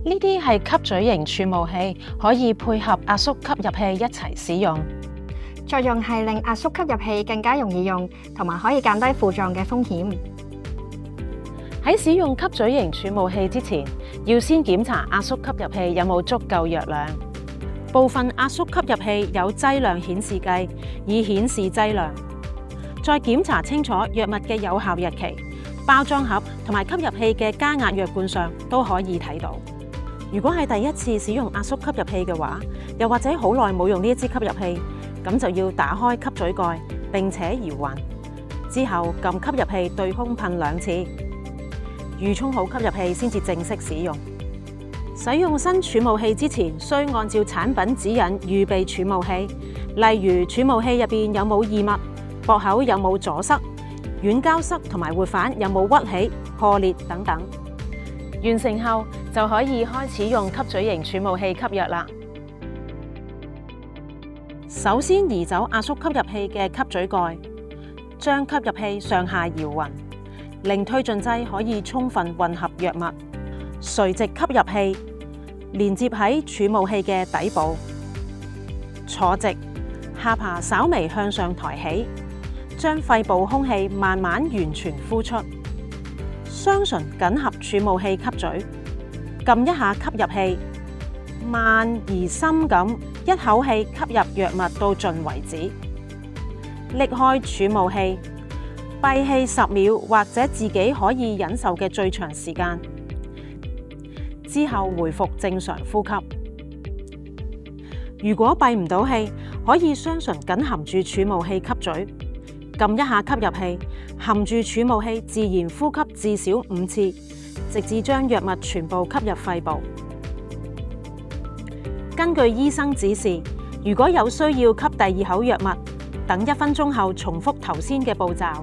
呢啲係吸嘴型儲霧器，可以配合壓縮吸入器一齊使用。作用係令壓縮吸入器更加容易用，同埋可以減低負撞嘅風險。喺使用吸嘴型儲霧器之前，要先檢查壓縮吸入器有冇足夠藥量。部分壓縮吸入器有劑量顯示計，以顯示劑量。再檢查清楚藥物嘅有效日期，包裝盒同埋吸入器嘅加壓藥罐上都可以睇到。如果係第一次使用壓縮吸入器嘅話，又或者好耐冇用呢一支吸入器，咁就要打開吸嘴蓋並且搖勻，之後撳吸入器對空噴2次，預充好吸入器先至正式使用。使用新儲霧器之前，需按照產品指引預備儲霧器，例如儲霧器入邊有冇異物，駁口有冇阻塞，軟膠塞同埋活反有冇屈起、破裂等等。完成後就可以開始用吸嘴型儲霧器吸藥啦。首先移走壓縮吸入器嘅吸嘴蓋，將吸入器上下搖勻，令推進劑可以充分混合藥物。垂直吸入器連接喺儲霧器嘅底部，坐直，下巴稍微向上抬起，將肺部空氣慢慢完全呼出。雙唇緊合儲霧器吸嘴，撳一下吸入器，慢而深咁一口氣吸入藥物到盡為止。拎開儲霧器，閉氣10秒或者自己可以忍受嘅最長時間，之後回復正常呼吸。如果閉唔到氣，可以雙唇緊含住儲霧器吸嘴，撳一下吸入器，含住儲霧器自然呼吸至少5次，直至將藥物全部吸入肺部。根據醫生指示，如果有需要吸第2口藥物，等1分鐘後重複頭先嘅步驟。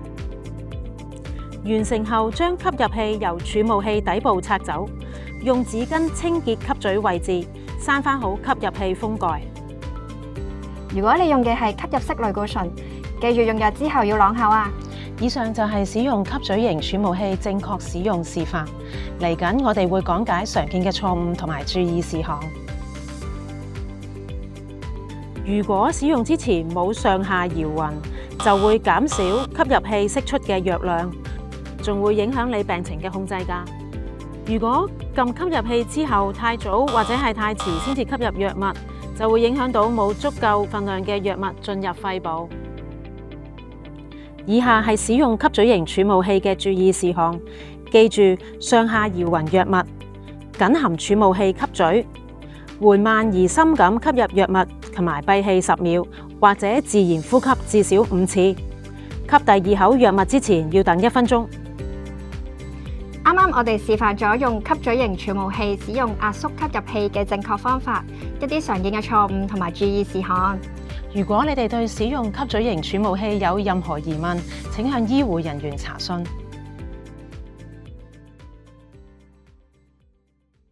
完成後，將吸入器由儲霧器底部拆走，用紙巾清潔吸嘴位置，閂返好吸入器封蓋。如果你用嘅係吸入式類固醇，記住用藥之後要啷口啊！以上就係使用吸嘴型儲霧器正確使用示範。嚟緊我哋會講解常見嘅錯誤同埋注意事項。如果使用之前冇上下搖勻，就會減少吸入器釋出嘅藥量，仲會影響你病情嘅控制㗎。如果撳吸入器之後太早或者係太遲先至吸入藥物，就會影響到冇足夠份量嘅藥物進入肺部。以下係使用吸嘴型儲霧器嘅注意事項，記住上下搖勻藥物，緊含儲霧器吸嘴，緩慢而深咁吸入藥物，同埋閉氣10秒或者自然呼吸至少5次。吸第2口藥物之前要等1分鐘。啱啱我哋示範咗用吸嘴型儲霧器使用壓縮吸入器嘅正確方法，一啲常見嘅錯誤同埋注意事項。如果你哋對使用吸嘴型儲霧器有任何疑問，請向醫護人員查詢。